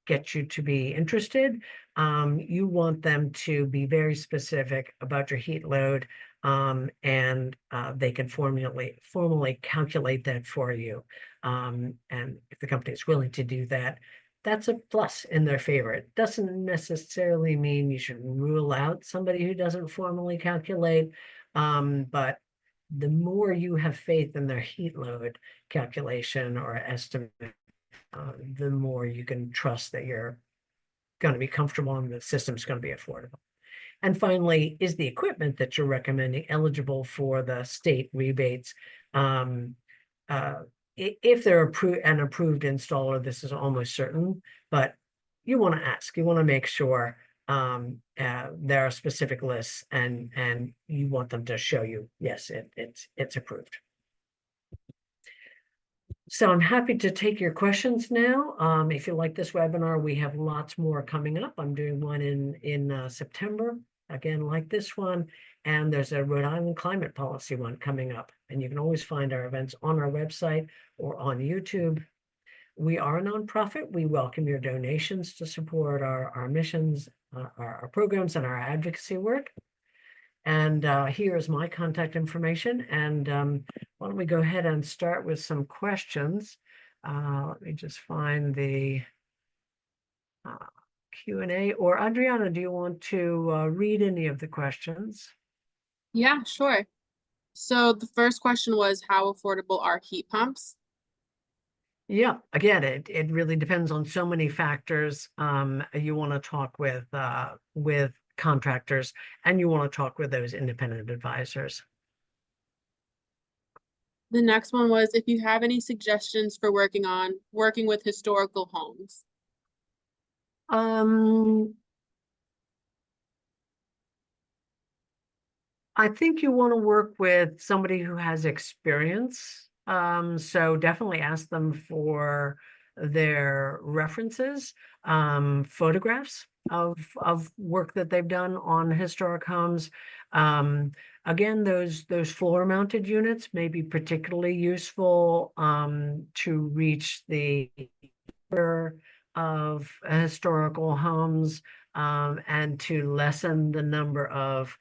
get you to be interested. You want them to be very specific about your heat load, and they can formally calculate that for you. And if the company is willing to do that, that's a plus in their favor. It doesn't necessarily mean you should rule out somebody who doesn't formally calculate, but the more you have faith in their heat load calculation or estimate, the more you can trust that you're going to be comfortable and the system's going to be affordable. And finally, is the equipment that you're recommending eligible for the state rebates? If they're an approved installer, this is almost certain, but you want to ask, you want to make sure there are specific lists, and you want them to show you, yes, it's approved. So I'm happy to take your questions now. If you like this webinar, we have lots more coming up. I'm doing one in September, again, like this one, and there's a Rhode Island climate policy one coming up. And you can always find our events on our website or on YouTube. We are a nonprofit. We welcome your donations to support our missions, our programs, and our advocacy work. And here is my contact information. And why don't we go ahead and start with some questions. Let me just find the Q&A. Or Adriana, do you want to read any of the questions? Yeah, sure. So the first question was, how affordable are heat pumps? Yeah, again, it really depends on so many factors. You want to talk with contractors, and you want to talk with those independent advisors. The next one was, if you have any suggestions for working with historical homes. I think you want to work with somebody who has experience. So definitely ask them for their references, photographs of work that they've done on historic homes. Again, those floor mounted units may be particularly useful to reach the of historical homes, and to lessen the number of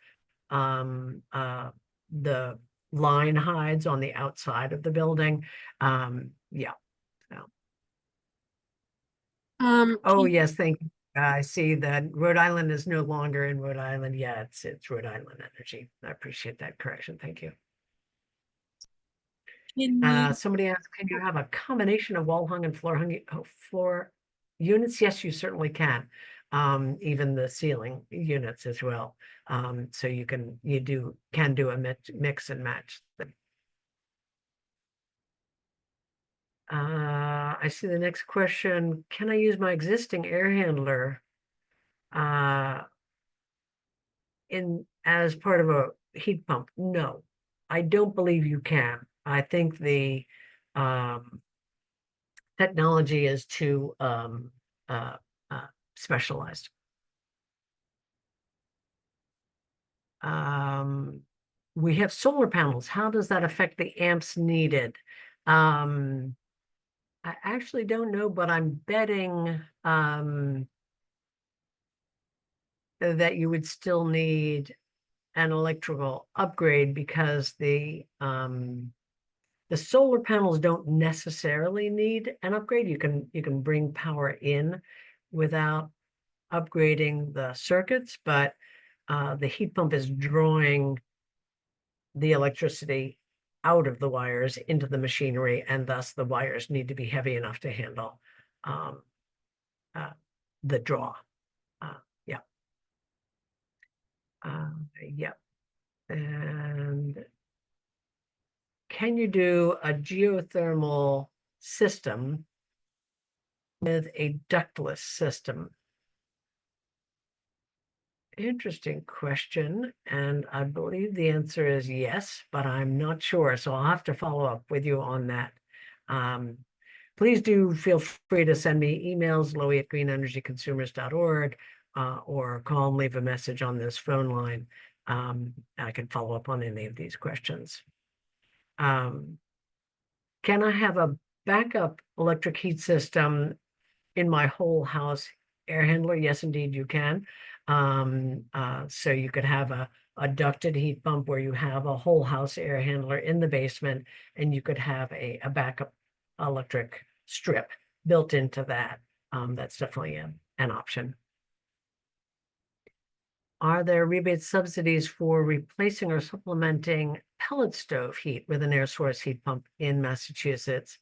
the line hides on the outside of the building. Yeah. So. Oh, yes, thank you. I see that Rhode Island is no longer in Rhode Island. Yeah, it's Rhode Island Energy. I appreciate that correction. Thank you. Somebody asked, can you have a combination of wall hung and floor hung floor units? Yes, you certainly can. even the ceiling units as well. So you can do a mix and match. I see the next question. Can I use my existing air handler uh, in as part of a heat pump? No, I don't believe you can. I think the um, technology is too uh, uh, specialized. Um, we have solar panels. How does that affect the amps needed? Um, I actually don't know, but I'm betting that you would still need an electrical upgrade because the solar panels don't necessarily need an upgrade. You can bring power in without upgrading the circuits, but the heat pump is drawing the electricity out of the wires into the machinery, and thus the wires need to be heavy enough to handle um, uh, the draw. Uh, yeah, yeah. And can you do a geothermal system with a ductless system? Interesting question, and I believe the answer is yes, but I'm not sure, so I'll have to follow up with you on that. Um, Please do feel free to send me emails, loie@greenenergyconsumers.org, or call and leave a message on this phone line. I can follow up on any of these questions. Can I have a backup electric heat system in my whole house air handler? Yes, indeed, you can. So you could have a ducted heat pump where you have a whole house air handler in the basement, and you could have a backup electric strip built into that. That's definitely an option. Are there rebate subsidies for replacing or supplementing pellet stove heat with an air source heat pump in Massachusetts?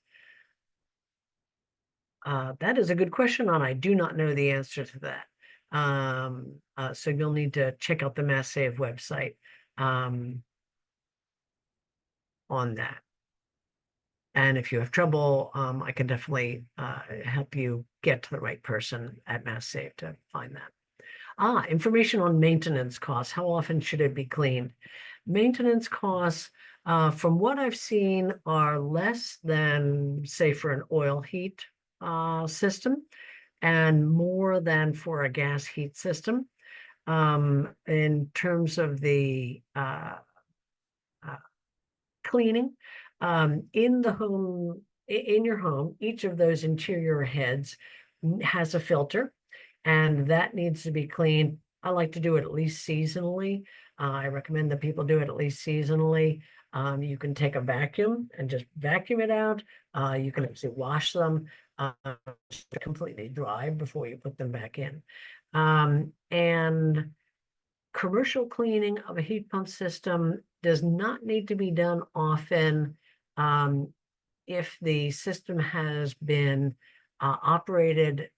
That is a good question, and I do not know the answer to that. So you'll need to check out the Mass Save website on that. And if you have trouble, I can definitely help you get to the right person at Mass Save to find that. Information on maintenance costs. How often should it be cleaned? Maintenance costs, from what I've seen, are less than, say, for an oil heat system, and more than for a gas heat system. In terms of the uh, cleaning, in the home, in your home, each of those interior heads has a filter, and that needs to be cleaned. I like to do it at least seasonally. I recommend that people do it at least seasonally. You can take a vacuum and just vacuum it out. You can actually wash them uh, completely dry before you put them back in. And commercial cleaning of a heat pump system does not need to be done often if the system has been operated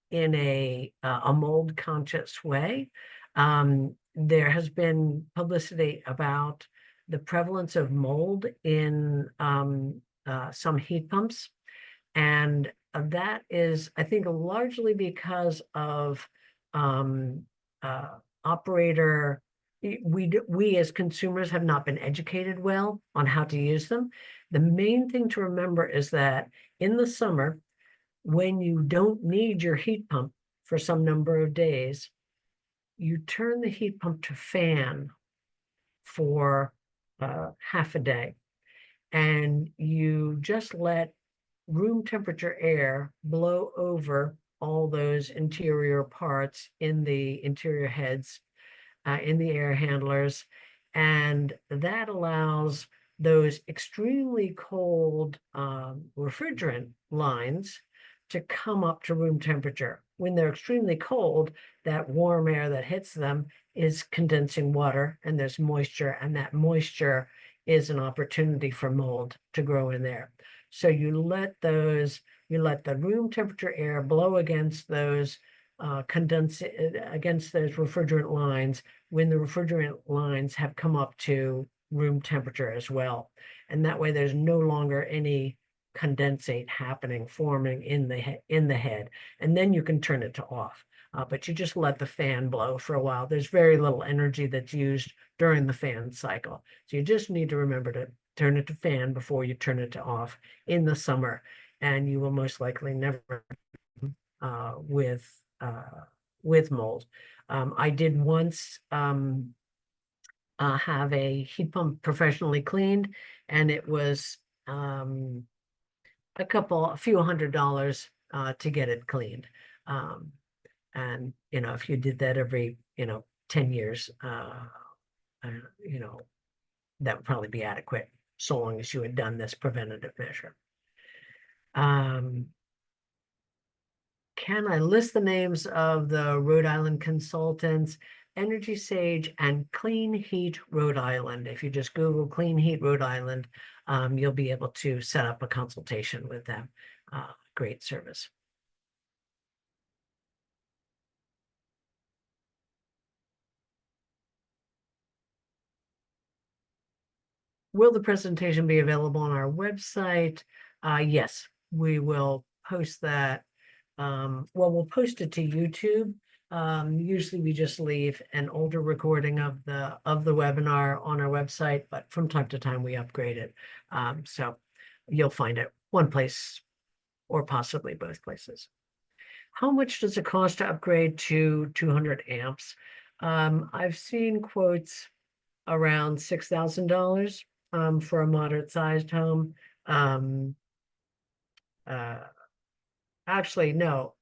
in a mold conscious way. There has been publicity about the prevalence of mold in some heat pumps, and that is, I think, largely because of um, operator. We as consumers have not been educated well on how to use them. The main thing to remember is that in the summer, when you don't need your heat pump for some number of days, you turn the heat pump to fan for half a day, and you just let room temperature air blow over all those interior parts in the interior heads, in the air handlers. And that allows those extremely cold refrigerant lines to come up to room temperature. When they're extremely cold, that warm air that hits them is condensing water, and there's moisture, and that moisture is an opportunity for mold to grow in there. So you let the room temperature air blow against those condense against those refrigerant lines when the refrigerant lines have come up to room temperature as well. And that way there's no longer any condensate happening, forming in the head. And then you can turn it to off. But you just let the fan blow for a while. There's very little energy that's used during the fan cycle. So you just need to remember to turn it to fan before you turn it to off in the summer. And you will most likely never uh, with uh, with mold. I did once have a heat pump professionally cleaned, and it was a few $100 to get it cleaned. And if you did that every 10 years, uh, you know, that would probably be adequate, so long as you had done this preventative measure. Can I list the names of the Rhode Island consultants? Energy Sage and Clean Heat Rhode Island. If you just Google Clean Heat Rhode Island, you'll be able to set up a consultation with them. Great service. Will the presentation be available on our website? Yes, we will post that. Well, we'll post it to YouTube. Usually we just leave an older recording of the webinar on our website, but from time to time we upgrade it. So you'll find it one place or possibly both places. How much does it cost to upgrade to 200 amps? I've seen quotes around $6,000 for a moderate sized home. Uh, Actually, no.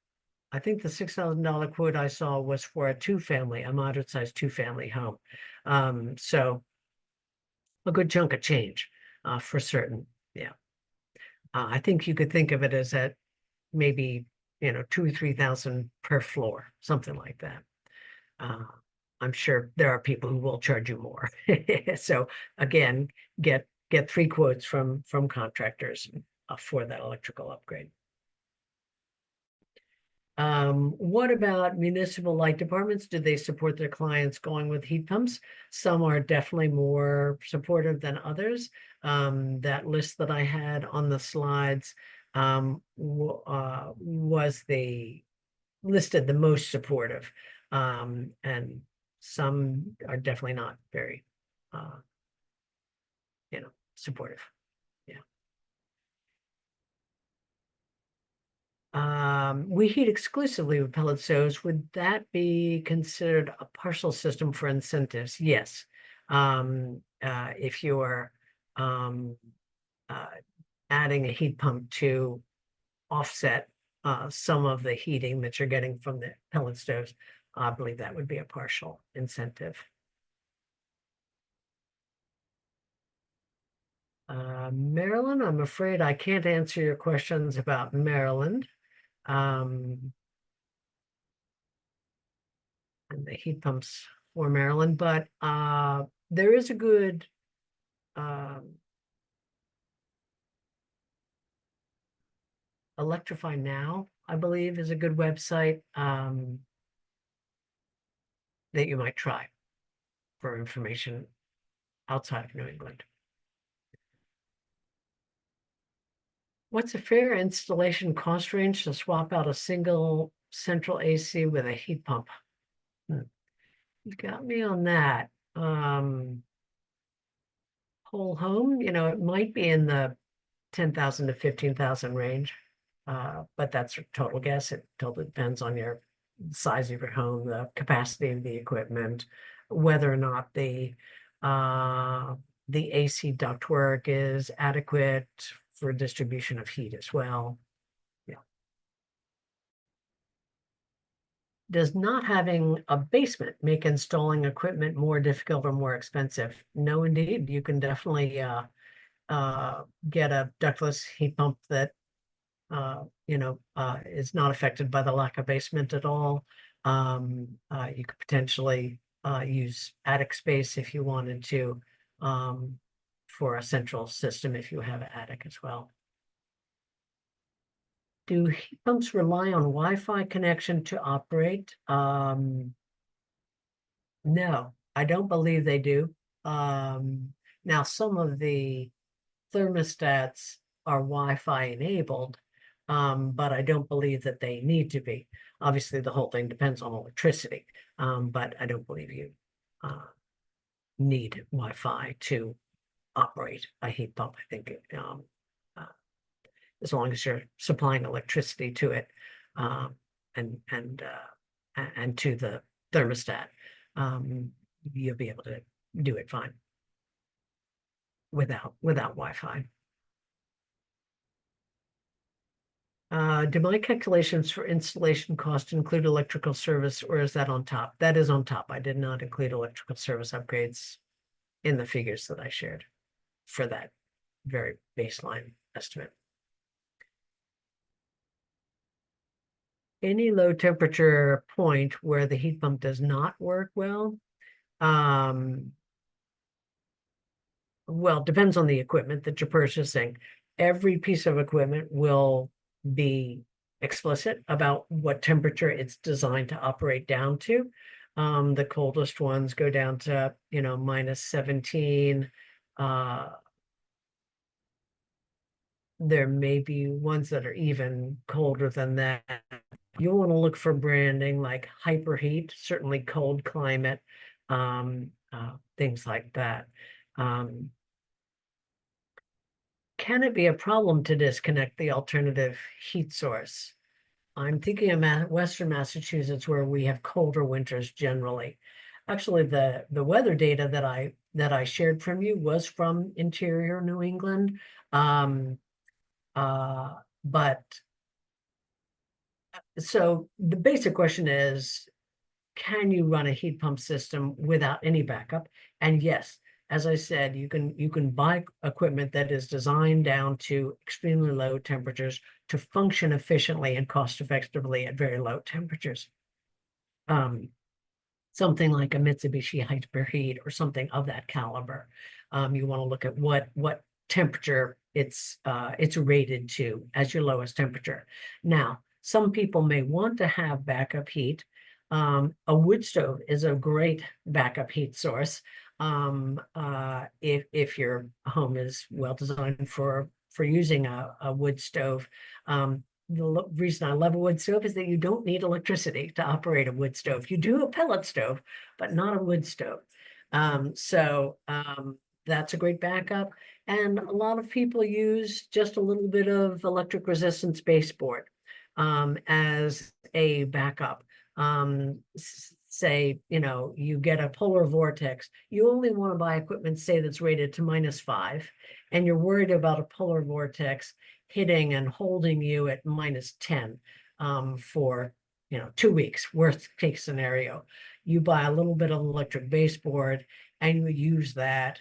I think the $6,000 quote I saw was for a moderate sized two-family home. So a good chunk of change for certain. Yeah. I think you could think of it as at maybe, 2 or 3,000 per floor, something like that. Uh, I'm sure there are people who will charge you more. So again, get 3 quotes from contractors for that electrical upgrade. What about municipal light departments? Do they support their clients going with heat pumps? Some are definitely more supportive than others. That list that I had on the slides was listed the most supportive. And some are definitely not very, uh, supportive. Yeah. We heat exclusively with pellet stoves. Would that be considered a partial system for incentives? Yes. If you're um, uh, adding a heat pump to offset some of the heating that you're getting from the pellet stoves, I believe that would be a partial incentive. Maryland, I'm afraid I can't answer your questions about Maryland. And the heat pumps for Maryland, but there is a good Electrify Now, I believe, is a good website that you might try for information outside of New England. What's a fair installation cost range to swap out a single central AC with a heat pump? You got me on that. Whole home, it might be in the 10,000 to 15,000 range. But that's a total guess. It totally depends on your size of your home, the capacity of the equipment, whether or not the AC ductwork is adequate for distribution of heat as well. Yeah. Does not having a basement make installing equipment more difficult or more expensive? No, indeed. You can definitely get a ductless heat pump that is not affected by the lack of basement at all. You could potentially use attic space if you wanted to for a central system if you have an attic as well. Do heat pumps rely on Wi-Fi connection to operate? No, I don't believe they do. Now some of the thermostats are Wi-Fi enabled, but I don't believe that they need to be. Obviously, the whole thing depends on electricity, but I don't believe you need Wi-Fi to operate a heat pump. I think uh, as long as you're supplying electricity to it, um, and and to the thermostat, um, you'll be able to do it fine without Wi-Fi. Do my calculations for installation cost include electrical service, or is that on top? That is on top. I did not include electrical service upgrades in the figures that I shared for that very baseline estimate. Any low temperature point where the heat pump does not work well, well, depends on the equipment that you're purchasing. Every piece of equipment will be explicit about what temperature it's designed to operate down to. The coldest ones go down to, -17. There may be ones that are even colder than that. You'll want to look for branding like Hyperheat, certainly cold climate, things like that. Can it be a problem to disconnect the alternative heat source? I'm thinking of Western Massachusetts, where we have colder winters generally. Actually, the weather data that I shared from you was from interior New England. Um, but so the basic question is, can you run a heat pump system without any backup? And yes, as I said, you can buy equipment that is designed down to extremely low temperatures to function efficiently and cost effectively at very low temperatures. Something like a Mitsubishi Hyperheat or something of that caliber. You want to look at what temperature it's rated to as your lowest temperature. Now, some people may want to have backup heat. A wood stove is a great backup heat source. If your home is well designed for using a wood stove. The reason I love a wood stove is that you don't need electricity to operate a wood stove. You do a pellet stove, but not a wood stove. That's a great backup. And a lot of people use just a little bit of electric resistance baseboard as a backup. Say, you get a polar vortex. You only want to buy equipment, say, that's rated to -5, and you're worried about a polar vortex hitting and holding you at -10 for 2 weeks, worst case scenario. You buy a little bit of electric baseboard and you use that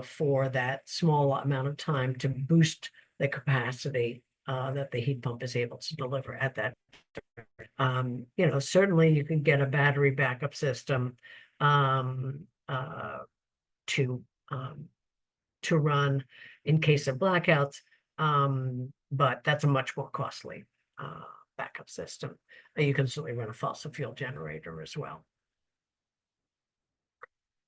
for that small amount of time to boost the capacity that the heat pump is able to deliver at that. Certainly you can get a battery backup system to run in case of blackouts, but that's a much more costly backup system. You can certainly run a fossil fuel generator as well.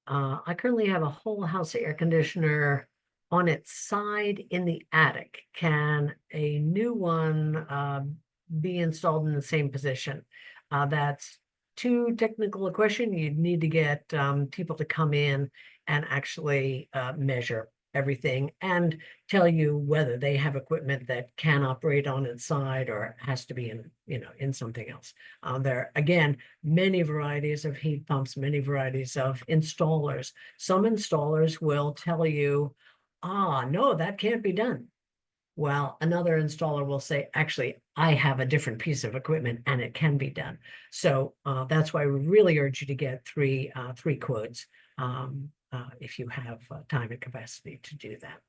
I currently have a whole house air conditioner on its side in the attic. Can a new one be installed in the same position? That's too technical a question. You'd need to get people to come in and actually measure everything and tell you whether they have equipment that can operate on its side or has to be in something else. There are, again, many varieties of heat pumps, many varieties of installers. Some installers will tell you, no, that can't be done. Well, another installer will say, actually, I have a different piece of equipment and it can be done. So that's why we really urge you to get three quotes if you have time and capacity to do that.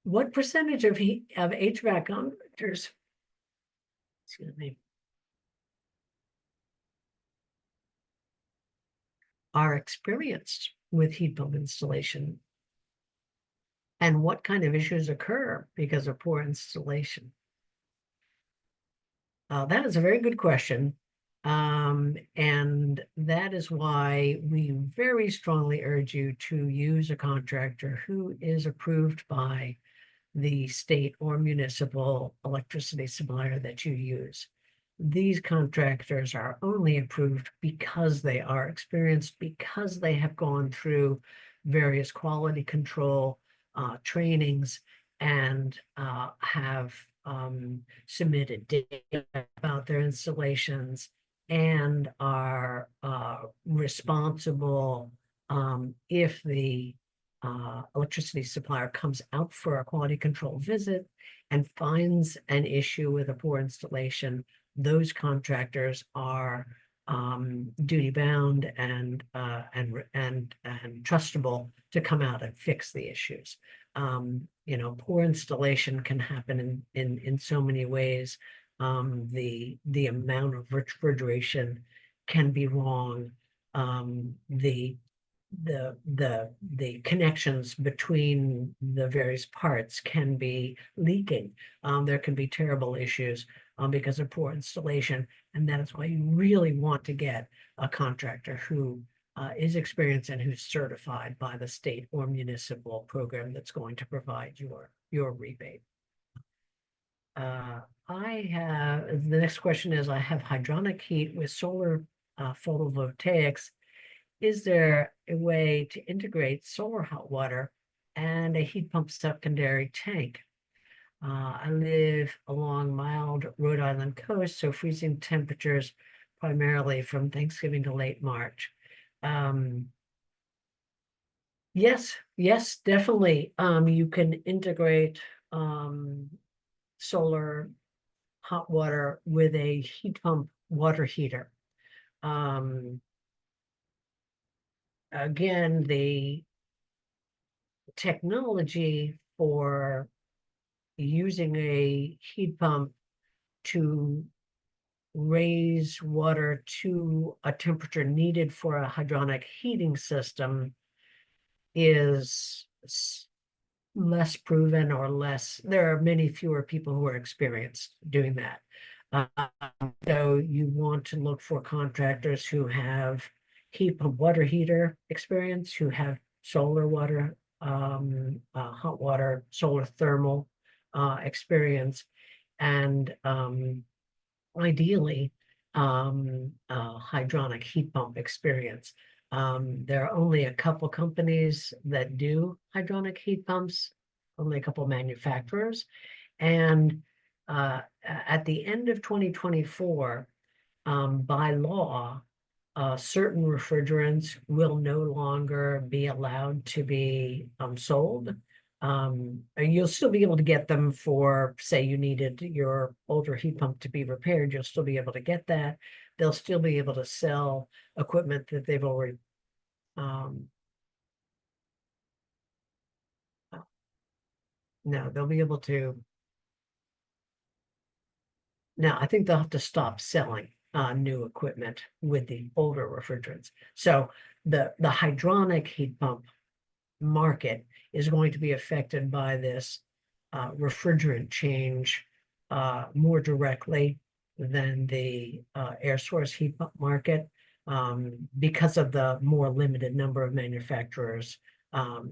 What percentage of HVAC contractors, excuse me, are experienced with heat pump installation? And what kind of issues occur because of poor installation? That is a very good question. And that is why we very strongly urge you to use a contractor who is approved by the state or municipal electricity supplier that you use. These contractors are only approved because they are experienced, because they have gone through various quality control trainings and have submitted data about their installations and are responsible if the electricity supplier comes out for a quality control visit and finds an issue with a poor installation. Those contractors are duty bound and trustable to come out and fix the issues. You know, poor installation can happen in so many ways. The amount of refrigeration can be wrong. The connections between the various parts can be leaking. There can be terrible issues because of poor installation, and that is why you really want to get a contractor who is experienced and who's certified by the state or municipal program that's going to provide your rebate. I have, the next question is, I have hydronic heat with solar photovoltaics. Is there a way to integrate solar hot water and a heat pump secondary tank? I live along mild Rhode Island coast, so freezing temperatures primarily from Thanksgiving to late March. Yes, definitely. You can integrate solar hot water with a heat pump water heater. Again, the technology for using a heat pump to raise water to a temperature needed for a hydronic heating system is less proven or less. There are many fewer people who are experienced doing that. So you want to look for contractors who have heat pump water heater experience, who have solar water, hot water, solar thermal experience, and ideally hydronic heat pump experience. There are only a couple companies that do hydronic heat pumps, only a couple manufacturers. And at the end of 2024, by law, certain refrigerants will no longer be allowed to be sold. You'll still be able to get them for, say you needed your older heat pump to be repaired, you'll still be able to get that. They'll still be able to sell equipment that they've already no, they'll be able to. Now, I think they'll have to stop selling new equipment with the older refrigerants. So the hydronic heat pump market is going to be affected by this refrigerant change more directly than the air source heat pump market because of the more limited number of manufacturers and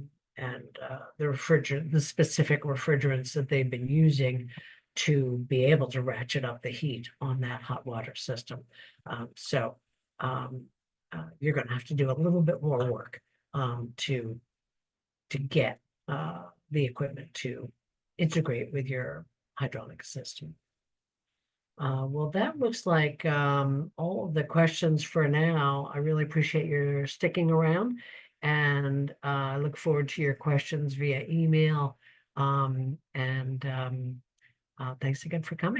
the specific refrigerants that they've been using to be able to ratchet up the heat on that hot water system. So you're going to have to do a little bit more work to get the equipment to integrate with your hydronic system. Well, that looks like all of the questions for now. I really appreciate your sticking around, and I look forward to your questions via email. Thanks again for coming.